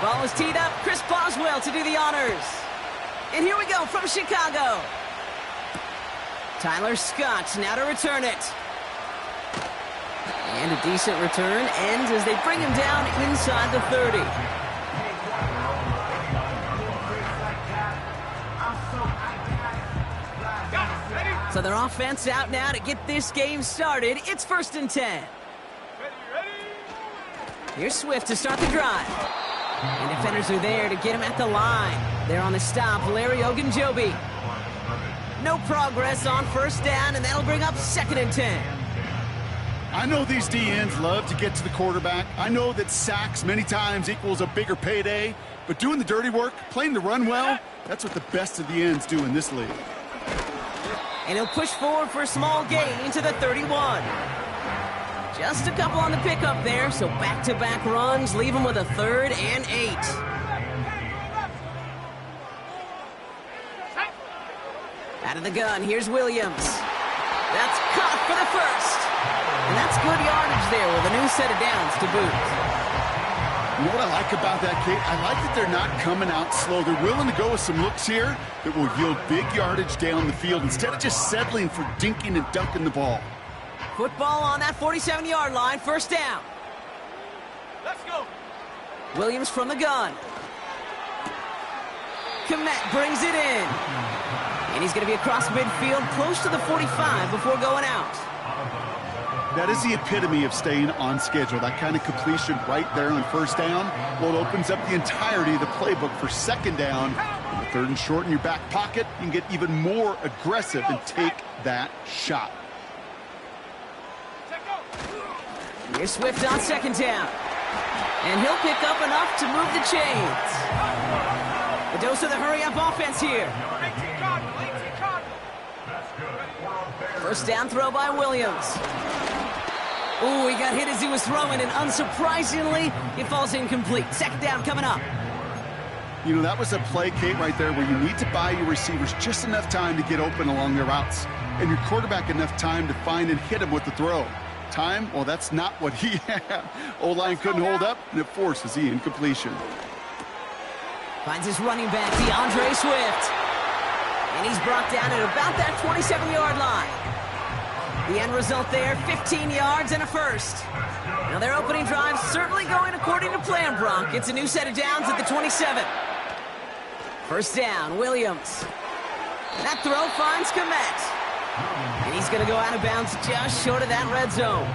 Ball is teed up. Chris Boswell to do the honors. And here we go from Chicago. Tyler Scott now to return it. And a decent return ends as they bring him down inside the 30. So their offense out now to get this game started. It's 1st and 10. Here's Swift to start the drive. And defenders are there to get him at the line. They're on the stop, Larry Ogunjobi. No progress on 1st down, and that'll bring up 2nd and 10. I know these DNs love to get to the quarterback. I know that sacks many times equals a bigger payday, but doing the dirty work, playing the run well, that's what the best of the ends do in this league. And he'll push forward for a small gain to the 31. Just a couple on the pickup there, so back-to-back runs leave him with a 3rd and 8. Out of the gun, here's Williams. That's caught for the 1st. And that's good yardage there with a new set of downs to boot. You know what I like about that, Kate? I like that they're not coming out slow. They're willing to go with some looks here that will yield big yardage down the field instead of just settling for dinking and dunking the ball. Football on that 47-yard line, 1st down. Let's go. Williams from the gun. Komet brings it in. And he's going to be across midfield, close to the 45 before going out. That is the epitome of staying on schedule. That kind of completion right there on 1st down. Well, it opens up the entirety of the playbook for 2nd down. And the 3rd and short in your back pocket, you can get even more aggressive and take that shot. Here's Swift on 2nd down. And he'll pick up enough to move the chains. A dose of the hurry-up offense here. 1st down throw by Williams. Ooh, he got hit as he was throwing, and unsurprisingly, it falls incomplete. 2nd down coming up. You know, that was a play, Kate, right there, where you need to buy your receivers just enough time to get open along their routes, and your quarterback enough time to find and hit him with the throw. Time, well, that's not what he had. O-line couldn't hold up, and it forces the incompletion. Finds his running back, DeAndre Swift. And he's brought down at about that 27-yard line. The end result there, 15 yards and a 1st. Now their opening drive certainly going according to plan, Brock. It's a new set of downs at the 27. 1st down, Williams. That throw finds Komet. And he's going to go out of bounds just short of that red zone.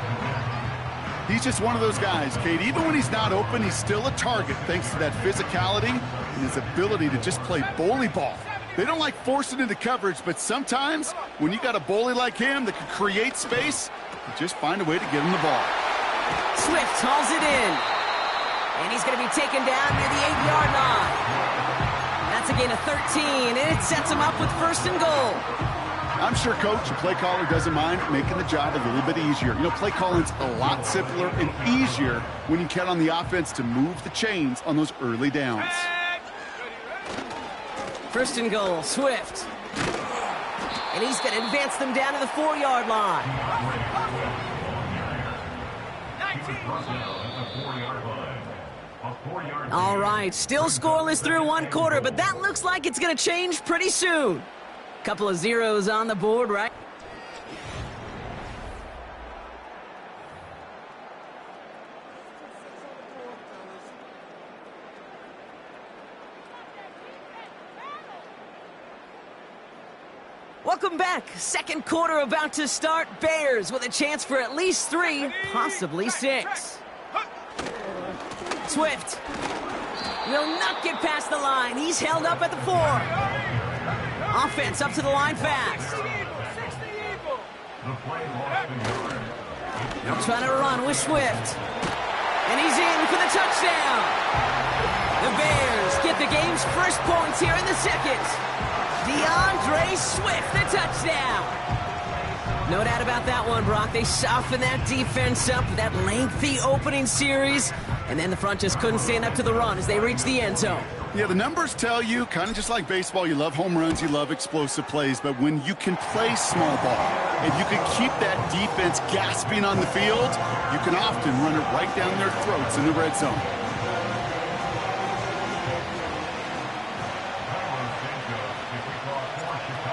He's just one of those guys, Kate. Even when he's not open, he's still a target thanks to that physicality and his ability to just play bully ball. They don't like forcing into coverage, but sometimes when you got a bully like him that can create space, you just find a way to get him the ball. Swift hauls it in. And he's going to be taken down near the 8-yard line. That's a gain of 13, and it sets him up with 1st and goal. I'm sure Coach, the play caller, doesn't mind making the job a little bit easier. You know, play calling's a lot simpler and easier when you count on the offense to move the chains on those early downs. 1st and goal, Swift. And he's going to advance them down to the 4-yard line. 19. All right, still scoreless through 1 quarter, but that looks like it's going to change pretty soon. Couple of zeros on the board, right? Welcome back. 2nd quarter about to start. Bears with a chance for at least 3, possibly 6. Swift will not get past the line. He's held up at the 4. Offense up to the line fast. Trying to run with Swift. And he's in for the touchdown. The Bears get the game's first points here in the 2nd. DeAndre Swift, the touchdown. No doubt about that one, Brock. They softened that defense up with that lengthy opening series, and then the front just couldn't stand up to the run as they reached the end zone. Yeah, the numbers tell you, kind of just like baseball, you love home runs, you love explosive plays, but when you can play small ball and you can keep that defense gasping on the field, you can often run it right down their throats in the red zone.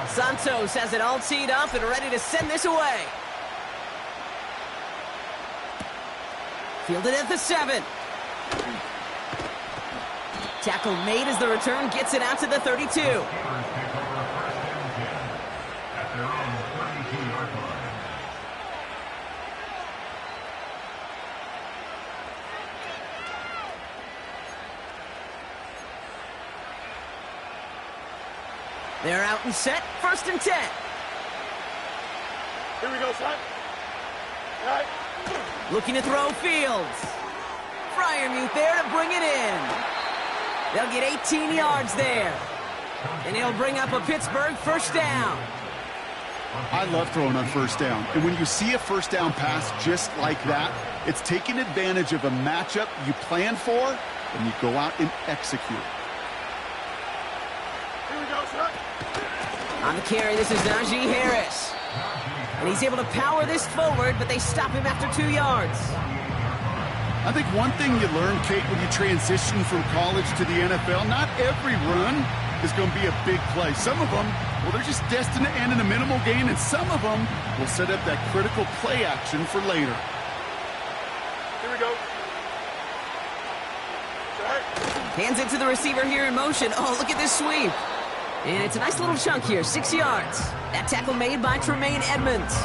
Santos has it all teed up and ready to send this away. Fielded at the 7. Tackle made as the return gets it out to the 32. They're out and set. 1st and 10. Here we go, son. All right. Looking to throw Fields. Fryermuth there to bring it in. They'll get 18 yards there. And he'll bring up a Pittsburgh 1st down. I love throwing on 1st down. And when you see a 1st down pass just like that, it's taking advantage of a matchup you plan for, and you go out and execute. Here we go, son. On the carry, this is Najee Harris. And he's able to power this forward, but they stop him after 2 yards. I think one thing you learn, Kate, when you transition from college to the NFL, not every run is going to be a big play. Some of them, well, they're just destined to end in a minimal gain, and some of them will set up that critical play action for later. Here we go. Hands it to the receiver here in motion. Oh, look at this sweep. And it's a nice little chunk here, 6 yards. That tackle made by Tremaine Edmonds.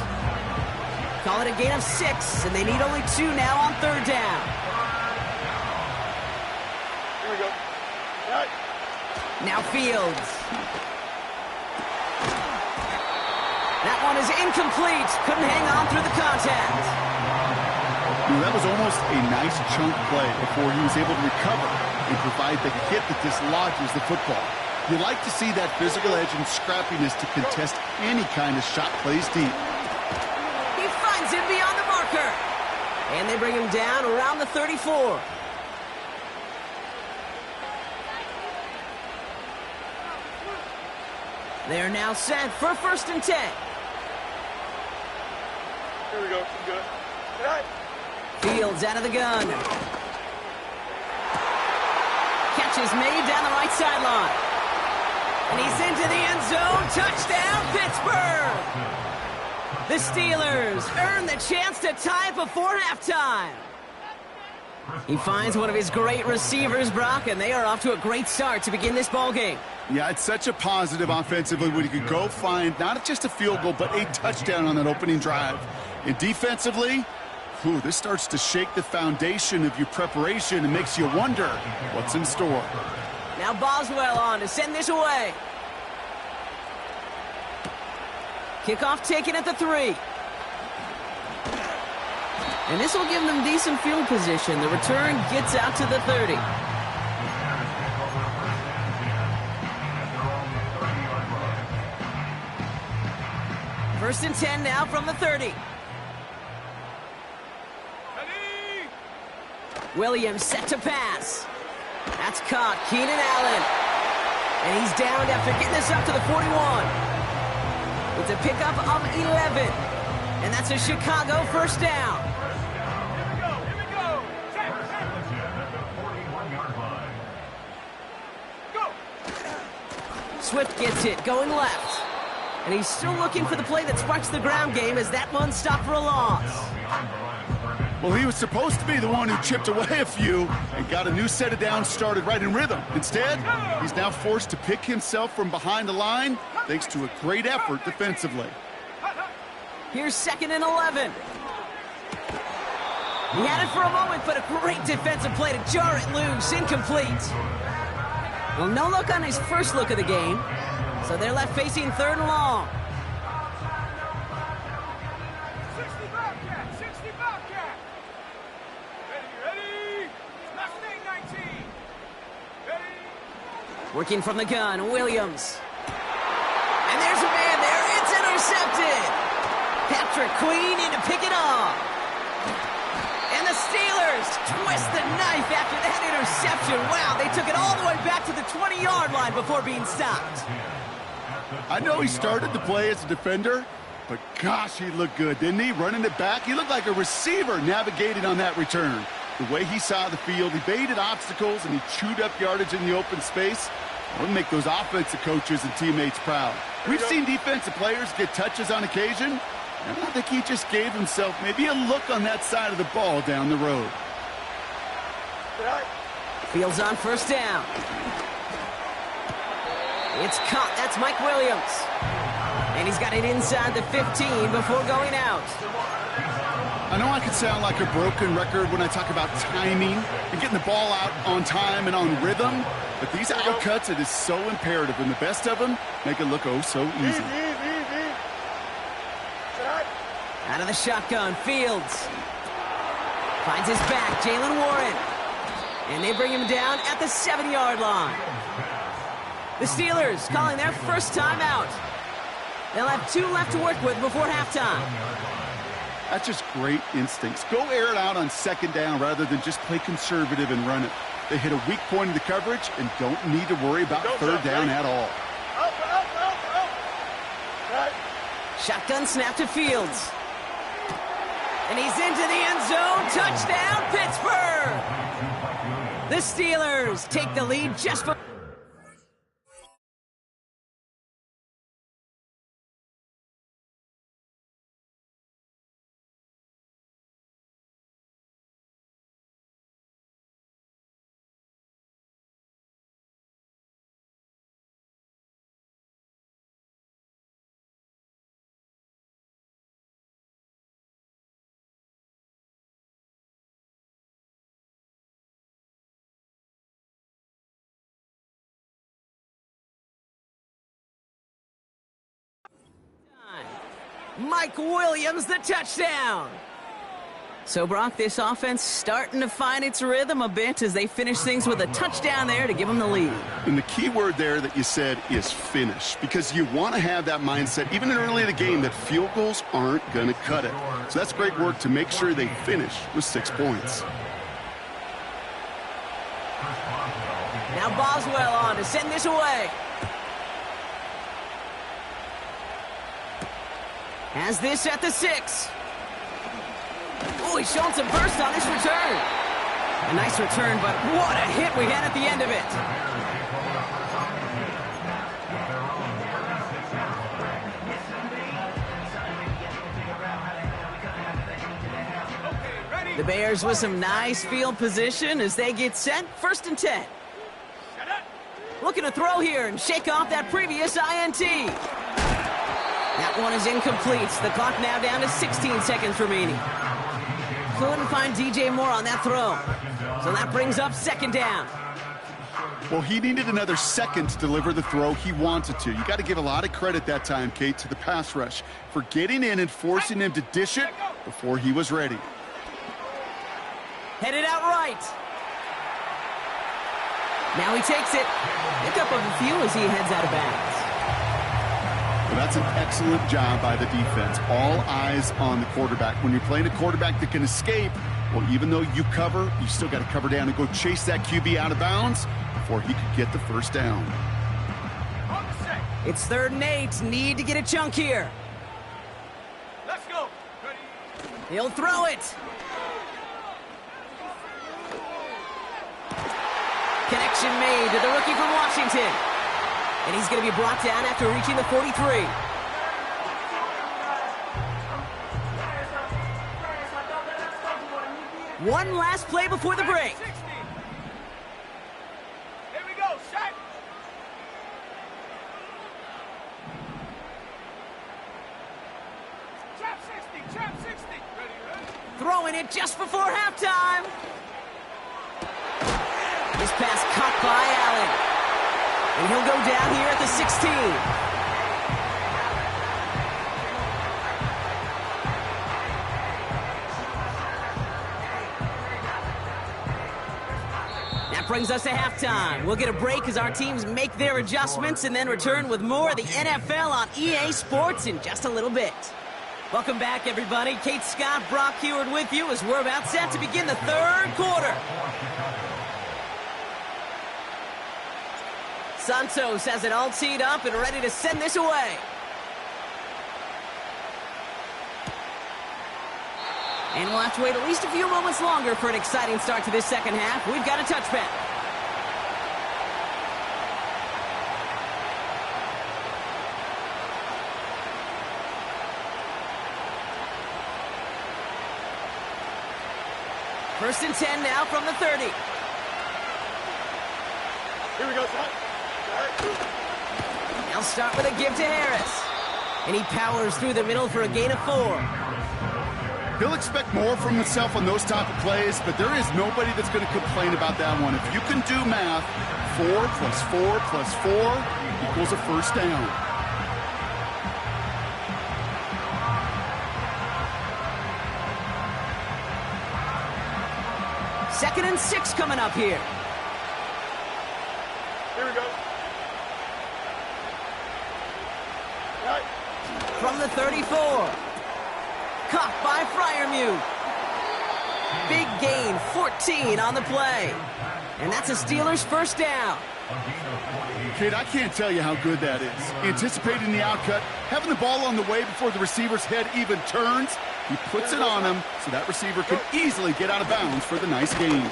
Call it a gain of 6, and they need only 2 now on 3rd down. Here we go. All right. Now Fields. That one is incomplete. Couldn't hang on through the contact. That was almost a nice chunk play before he was able to recover and provide the hit that dislodges the football. You like to see that physical edge and scrappiness to contest any kind of shot plays deep. He finds him beyond the marker. And they bring him down around the 34. They're now set for 1st and 10. Here we go. Good. All right. Fields out of the gun. Catch is made down the right sideline. And he's into the end zone. Touchdown, Pittsburgh! The Steelers earn the chance to tie before halftime. He finds one of his great receivers, Brock, and they are off to a great start to begin this ballgame. Yeah, it's such a positive offensively when you could go find not just a field goal, but a touchdown on that opening drive. And defensively, this starts to shake the foundation of your preparation and makes you wonder what's in store. Now Boswell on to send this away. Kickoff taken at the 3. And this will give them decent field position. The return gets out to the 30. First and 10 now from the 30. Williams set to pass. That's caught. Keenan Allen. And he's downed after getting this up to the 41. It's a pickup of 11. And that's a Chicago 1st down. Here we go. Go. Swift gets it, going left. And he's still looking for the play that sparks the ground game as that one stopped for a loss. Well, he was supposed to be the one who chipped away a few and got a new set of downs started right in rhythm. Instead, he's now forced to pick himself from behind the line thanks to a great effort defensively. Here's 2nd and 11. He had it for a moment, but a great defensive play to jar it loose. Incomplete. Well, no look on his first look of the game, so they're left facing 3rd and long. 60 Bobcat. 60 Bobcat. Ready. Mustang 19. Ready. Working from the gun, Williams. And there's a man there. It's intercepted. Patrick Queen in to pick it off. And the Steelers twist the knife after that interception. Wow, they took it all the way back to the 20-yard line before being stopped. I know he started the play as a defender, but gosh, he looked good, didn't he? Running it back, he looked like a receiver navigating on that return. The way he saw the field, he baited obstacles, and he chewed up yardage in the open space. It would make those offensive coaches and teammates proud. We've seen defensive players get touches on occasion, and I think he just gave himself maybe a look on that side of the ball down the road. Fields on first down. It's caught. That's Mike Williams. And he's got it inside the 15 before going out. I know I could sound like a broken record when I talk about timing and getting the ball out on time and on rhythm, but these out cuts, it is so imperative, and the best of them make it look oh so easy. Out of the shotgun, Fields. Finds his back, Jalen Warren. And they bring him down at the 7-yard line. The Steelers calling their first time out. They'll have 2 left to work with before halftime. That's just great instincts. Go air it out on second down rather than just play conservative and run it. They hit a weak point in the coverage and don't need to worry about third down at all. Shotgun snap to Fields. And he's into the end zone. Touchdown, Pittsburgh! The Steelers take the lead just for... Mike Williams, the touchdown. So, Brock, this offense starting to find its rhythm a bit as they finish things with a touchdown there to give them the lead. And the key word there that you said is finish, because you want to have that mindset, even early in the game, that field goals aren't going to cut it. So that's great work to make sure they finish with 6 points. Now Boswell on to send this away. Has this at the 6. Oh, he's showing some burst on this return. A nice return, but what a hit we had at the end of it. The Bears with some nice field position as they get set. 1st and 10. Looking to throw here and shake off that previous INT. That one is incomplete. The clock now down to 16 seconds remaining. Couldn't find DJ Moore on that throw. So that brings up 2nd down. Well, he needed another second to deliver the throw he wanted to. You got to give a lot of credit that time, Kate, to the pass rush for getting in and forcing him to dish it before he was ready. Headed out right. Now he takes it. Pick up of a few as he heads out of bounds. Well, that's an excellent job by the defense. All eyes on the quarterback. When you're playing a quarterback that can escape, well, even though you cover, you still got to cover down and go chase that QB out of bounds before he could get the first down. It's 3rd and 8. Need to get a chunk here. Let's go. Ready? He'll throw it. Connection made to the rookie from Washington. And he's going to be brought down after reaching the 43. One last play before the break. 60. Here we go. Shot. Trap 60. Trap 60. Ready? Throwing it just before halftime. This pass caught by Allen. And he'll go down here at the 16. That brings us to halftime. We'll get a break as our teams make their adjustments and then return with more of the NFL on EA Sports in just a little bit. Welcome back, everybody. Kate Scott, Brock Heward with you as we're about set to begin the third quarter. Santos has it all teed up and ready to send this away. And we'll have to wait at least a few moments longer for an exciting start to this second half. We've got a touchback. First and 10 now from the 30. Here we go, son. They'll start with a give to Harris. And he powers through the middle for a gain of 4. He'll expect more from himself on those type of plays, but there is nobody that's going to complain about that one. If you can do math, 4 plus 4 plus 4 equals a first down. Second and 6 coming up here. Here we go. Right. From the 34. Caught by Freiermuth. Big gain, 14 on the play. And that's a Steelers first down. Kate, I can't tell you how good that is. Anticipating the outcut, having the ball on the way before the receiver's head even turns. He puts it on him so that receiver can easily get out of bounds for the nice gain.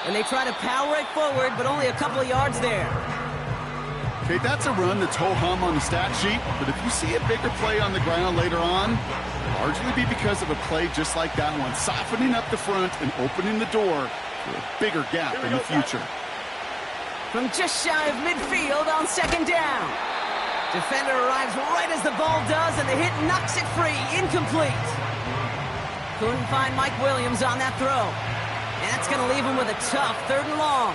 And they try to power it forward, but only a couple of yards there. Okay, that's a run that's ho-hum on the stat sheet, but if you see a bigger play on the ground later on, largely be because of a play just like that one, softening up the front and opening the door for a bigger gap in the future. From just shy of midfield on second down. Defender arrives right as the ball does, and the hit knocks it free. Incomplete. Couldn't find Mike Williams on that throw. And that's going to leave him with a tough 3rd and long.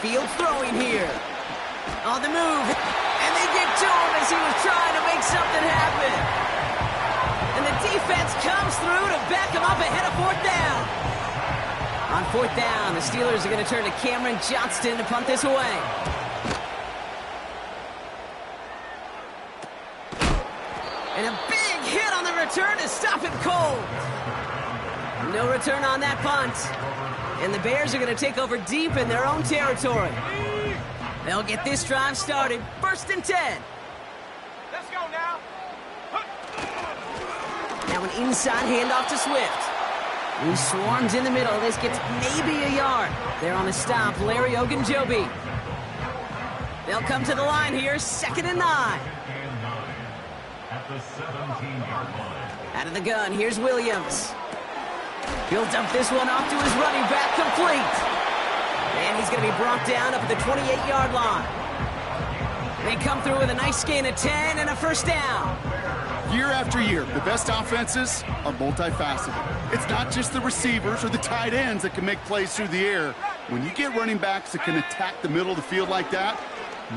Fields throwing here. On the move. And they get to him as he was trying to make something happen. And the defense comes through to back him up ahead of 4th down. On 4th down, the Steelers are going to turn to Cameron Johnston to punt this away. And a big hit on the return to stop him cold. No return on that punt. And the Bears are going to take over deep in their own territory. They'll get this drive started. 1st and 10. Let's go now. Now an inside handoff to Swift. He swarms in the middle. This gets maybe a yard. There on the stop, Larry Ogunjobi. They'll come to the line here, 2nd and 9. At the 17-yard line. Out of the gun, here's Williams. He'll dump this one off to his running back, complete. And he's going to be brought down up at the 28-yard line. They come through with a nice gain of 10 and a first down. Year after year, the best offenses are multifaceted. It's not just the receivers or the tight ends that can make plays through the air. When you get running backs that can attack the middle of the field like that,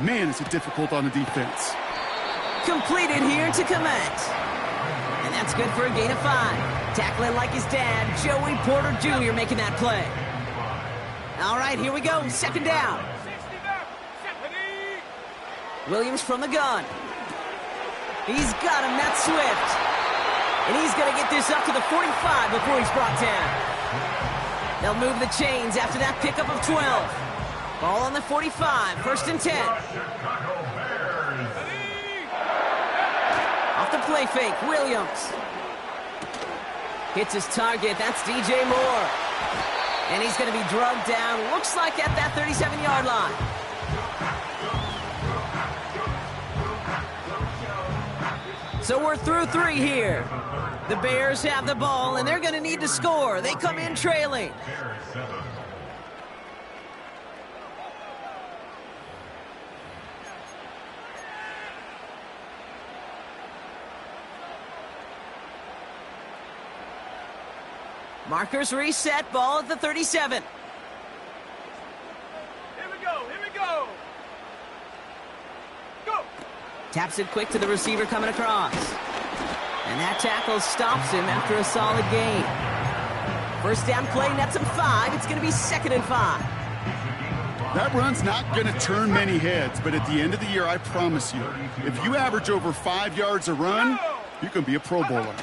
man, is it difficult on the defense. Completed here to Komet. And that's good for a gain of 5. Tackling like his dad, Joey Porter Jr. making that play. All right, here we go, 2nd down. Williams from the gun. He's got him, that's Swift. And he's going to get this up to the 45 before he's brought down. They'll move the chains after that pickup of 12. Ball on the 45, 1st and 10. Off the play fake, Williams. Hits his target, that's DJ Moore. And he's going to be drugged down, looks like at that 37-yard line. So we're through 3 here. The Bears have the ball, and they're going to need to score. They come in trailing. Markers reset, ball at the 37. Here we go, here we go. Go. Taps it quick to the receiver coming across. And that tackle stops him after a solid gain. First down play, nets him 5. It's going to be 2nd and 5. That run's not going to turn many heads, but at the end of the year, I promise you, if you average over 5 yards a run, you can be a Pro Bowler.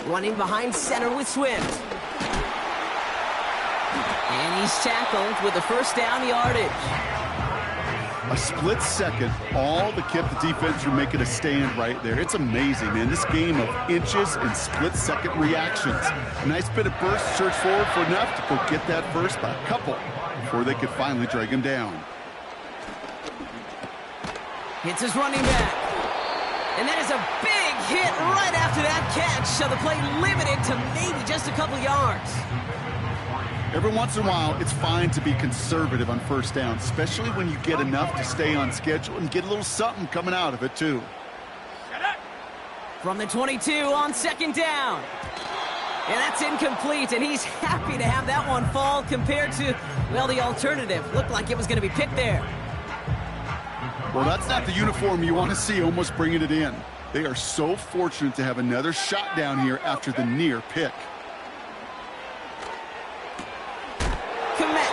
Running behind center with Swift. And he's tackled with the first down yardage. A split second, all that kept the defense from making a stand right there. It's amazing, man. This game of inches and split-second reactions. A nice bit of burst, search forward for enough to go get that first by a couple before they could finally drag him down. Hits his running back. And that is a big hit right after that catch. So the play limited to maybe just a couple yards. Every once in a while, it's fine to be conservative on first down, especially when you get enough to stay on schedule and get a little something coming out of it, too. From the 22 on second down. And that's incomplete, and he's happy to have that one fall compared to, well, the alternative. Looked like it was going to be picked there. Well, that's not the uniform you want to see almost bringing it in. They are so fortunate to have another shot down here after the near pick.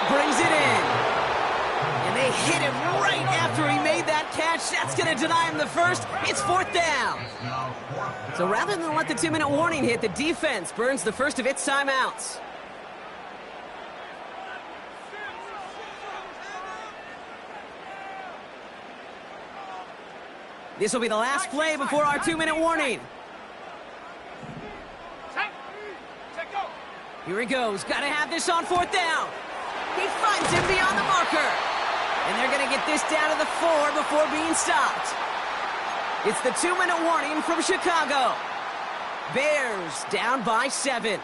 Brings it in. And they hit him right after he made that catch. That's going to deny him the first. It's fourth down. So rather than let the 2-minute warning hit, the defense burns the first of its timeouts. This will be the last play before our 2-minute warning. Here he goes. Got to have this on fourth down. He finds him beyond the marker. And they're going to get this down to the 4 before being stopped. It's the 2-minute warning from Chicago. Bears down by 7.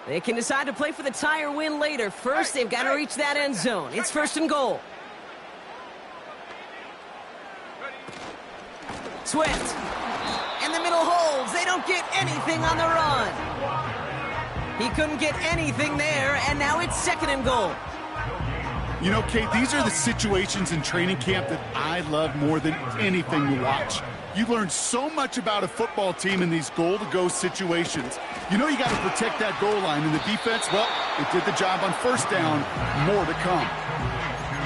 They can decide to play for the tie or win later. First, they've got to reach that end zone. It's first and goal. Swift. In the middle holds. They don't get anything on the run. He couldn't get anything there, and now it's second and goal. You know, Kate, these are the situations in training camp that I love more than anything to watch. You learn so much about a football team in these goal-to-go situations. You know you got to protect that goal line, and the defense, well, it did the job on first down. More to come.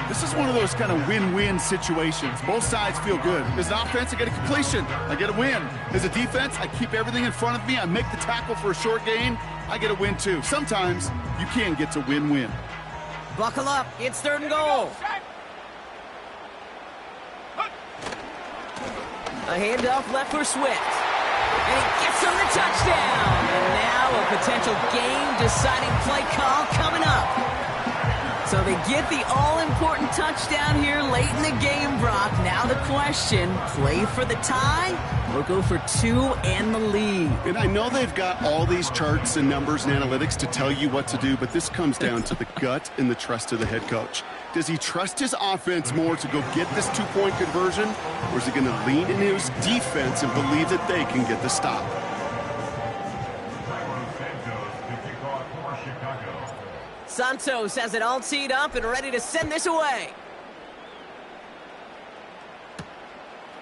This is one of those kind of win-win situations. Both sides feel good. As an offense, I get a completion. I get a win. As a defense, I keep everything in front of me. I make the tackle for a short gain. I get a win, too. Sometimes you can get to win-win. Buckle up. It's third and goal. A handoff left for Swift. And he gets him the touchdown. And now a potential game-deciding play call coming up. So they get the all-important touchdown here late in the game, Brock. Now the question, play for the tie or go for 2 and the lead? And I know they've got all these charts and numbers and analytics to tell you what to do, but this comes down to the gut and the trust of the head coach. Does he trust his offense more to go get this 2-point conversion, or is he going to lean into his defense and believe that they can get the stop? Santos has it all teed up and ready to send this away.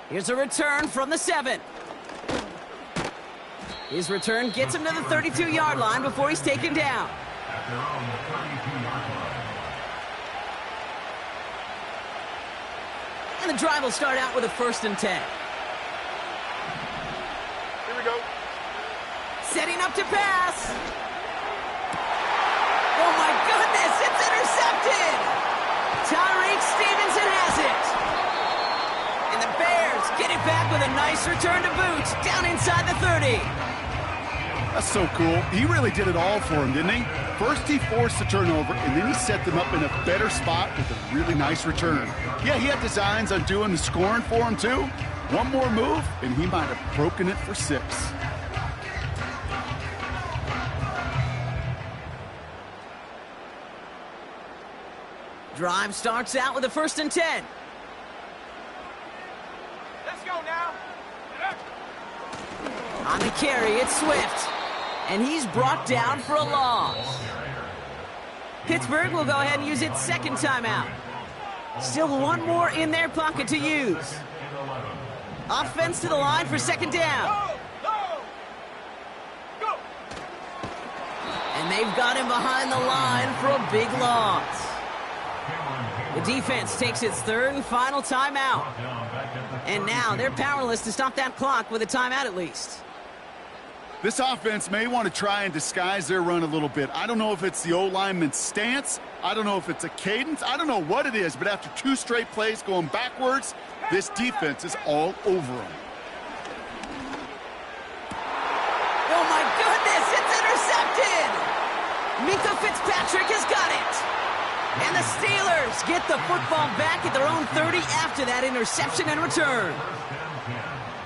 Here's a return from the 7. His return gets him to the 32-yard line before he's taken down. And the drive will start out with a 1st and 10. Here we go. Setting up to pass. Oh my goodness, it's intercepted! Tyreek Stevenson has it. And the Bears get it back with a nice return to boot down inside the 30. That's so cool. He really did it all for him, didn't he? First he forced the turnover, and then he set them up in a better spot with a really nice return. Yeah, he had designs on doing the scoring for him too. One more move, and he might have broken it for 6. Drive starts out with a 1st and 10. Let's go now. On the carry, it's Swift. And he's brought down for a loss. Pittsburgh will go ahead and use its second timeout. Still one more in their pocket to use. Offense to the line for second down. Go! And they've got him behind the line for a big loss. The defense takes its third and final timeout. And now they're powerless to stop that clock with a timeout at least. This offense may want to try and disguise their run a little bit. I don't know if it's the O-lineman's stance. I don't know if it's a cadence. I don't know what it is, but after 2 straight plays going backwards, this defense is all over them. Oh, my goodness, it's intercepted! Mika Fitzpatrick has got it! And the Steelers get the football back at their own 30 after that interception and return.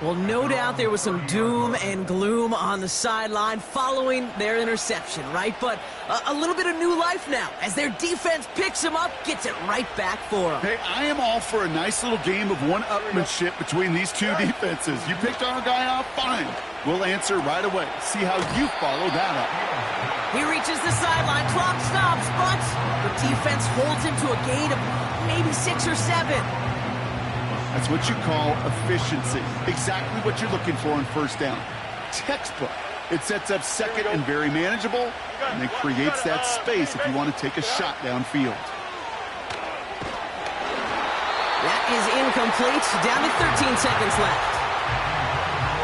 Well, no doubt there was some doom and gloom on the sideline following their interception, right? But a little bit of new life now as their defense picks them up, gets it right back for them. Hey, I am all for a nice little game of one-upmanship between these two defenses. You picked our guy off, fine. We'll answer right away. See how you follow that up. He reaches the sideline, clock stops, but the defense holds him to a gain of maybe 6 or 7. That's what you call efficiency. Exactly what you're looking for on first down. Textbook. It sets up second and very manageable, and it creates that space if you want to take a shot downfield. That is incomplete. Down to 13 seconds left.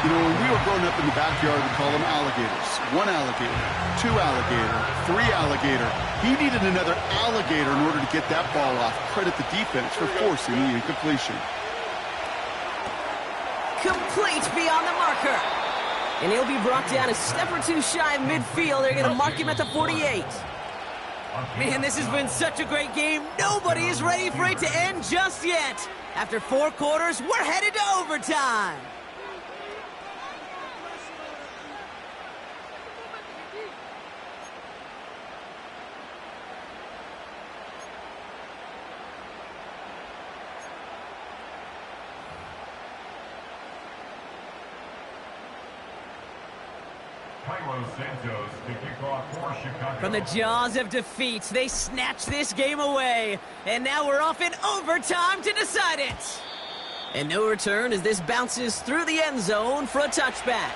You know, when we were growing up in the backyard, we call them alligators. 1 alligator, 2 alligator, 3 alligator. He needed another alligator in order to get that ball off. Credit the defense for forcing the incompletion. Complete beyond the marker. And he'll be brought down a step or 2 shy of midfield. They're going to mark him at the 48. Man, this has been such a great game. Nobody is ready for it to end just yet. After 4 quarters, we're headed to overtime. From the jaws of defeat, they snatch this game away. And now we're off in overtime to decide it. And no return as this bounces through the end zone for a touchback.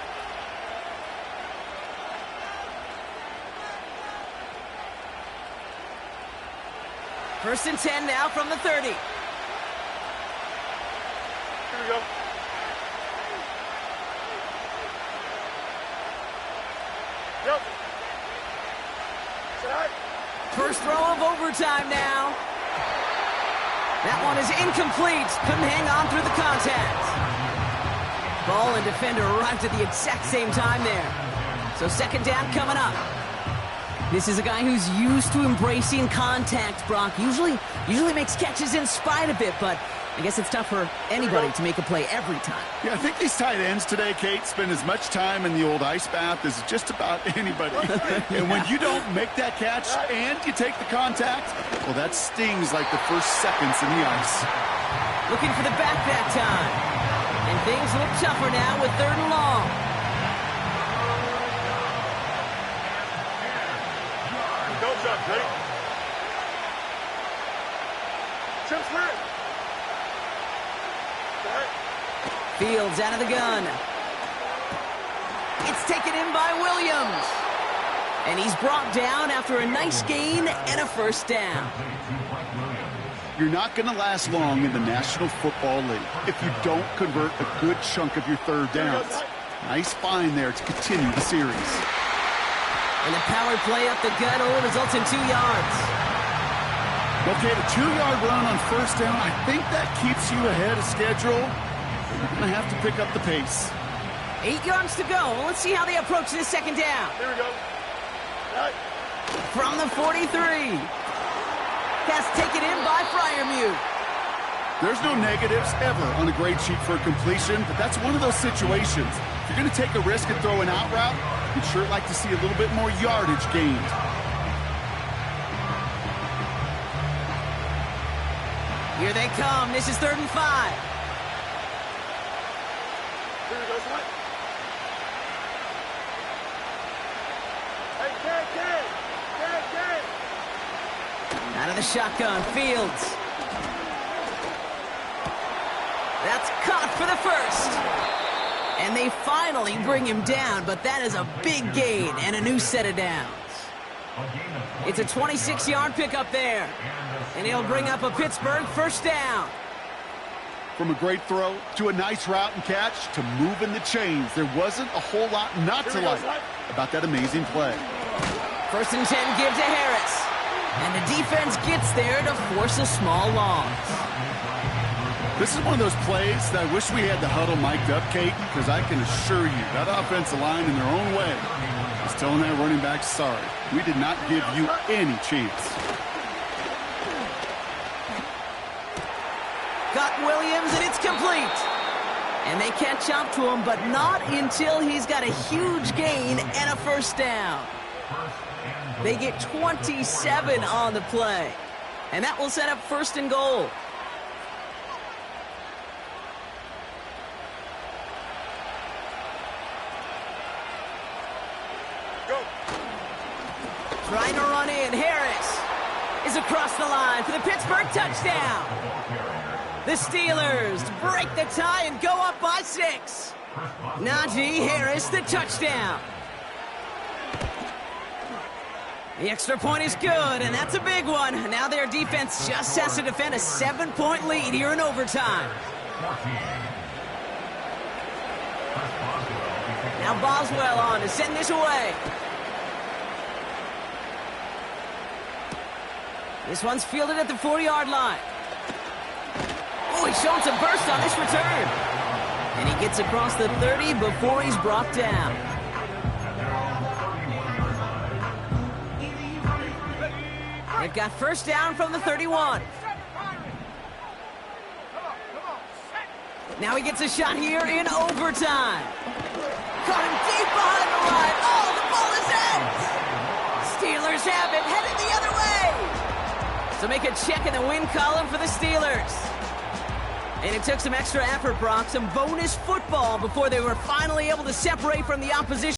First and 10 now from the 30. Here we go. Yep. First throw of overtime now. That one is incomplete. Couldn't hang on through the contact. Ball and defender arrived at the exact same time there. So second down coming up. This is a guy who's used to embracing contact, Brock. Usually makes catches in spite of it, but I guess it's tough for anybody to make a play every time. Yeah, I think these tight ends today, Kate, spend as much time in the old ice bath as just about anybody. And when you don't make that catch and you take the contact, well, that stings like the first seconds in the ice. Looking for the back that time. And things look tougher now with 3rd and long. Go, Chuck. Ready? Chip's ready. Fields out of the gun. It's taken in by Williams. And he's brought down after a nice gain and a first down. You're not going to last long in the National Football League if you don't convert a good chunk of your 3rd downs. Nice find there to continue the series. And the power play up the gut only results in 2 yards. Okay, the 2-yard run on first down, I think that keeps you ahead of schedule. You're going to have to pick up the pace. 8 yards to go. Let's see how they approach this second down. Here we go. Right. From the 43. That's taken in by Freiermuth. There's no negatives ever on a grade sheet for a completion, but that's one of those situations. If you're going to take a risk and throw an out route, you'd sure like to see a little bit more yardage gained. Here they come. This is 3rd and 5. Here we go, Sweat. Hey, Ken. Ken. Out of the shotgun, Fields. That's caught for the first. And they finally bring him down, but that is a big gain and a new set of downs. It's a 26-yard pickup there. And he'll bring up a Pittsburgh first down. From a great throw to a nice route and catch to moving the chains, there wasn't a whole lot not to like about that amazing play. 1st and 10 give to Harris. And the defense gets there to force a small loss. This is one of those plays that I wish we had the huddle mic'd up, Kate, because I can assure you that offensive line in their own way is telling that running back, sorry, we did not give you any chance. Got Williams, and it's complete. And they catch up to him, but not until he's got a huge gain and a first down. They get 27 on the play. And that will set up 1st and goal. Go. Trying to run in. Harris is across the line for the Pittsburgh touchdown. The Steelers break the tie and go up by 6. Najee Harris, the touchdown. The extra point is good, and that's a big one. Now their defense just has to defend a 7-point lead here in overtime. Now Boswell on to send this away. This one's fielded at the 40-yard line. Oh, he's showing some burst on this return. And he gets across the 30 before he's brought down. They've got first down from the 31. Now he gets a shot here in overtime. Caught him deep behind the line. Oh, the ball is out. Steelers have it, headed the other way. So make a check in the win column for the Steelers. And it took some extra effort, Brock, some bonus football before they were finally able to separate from the opposition.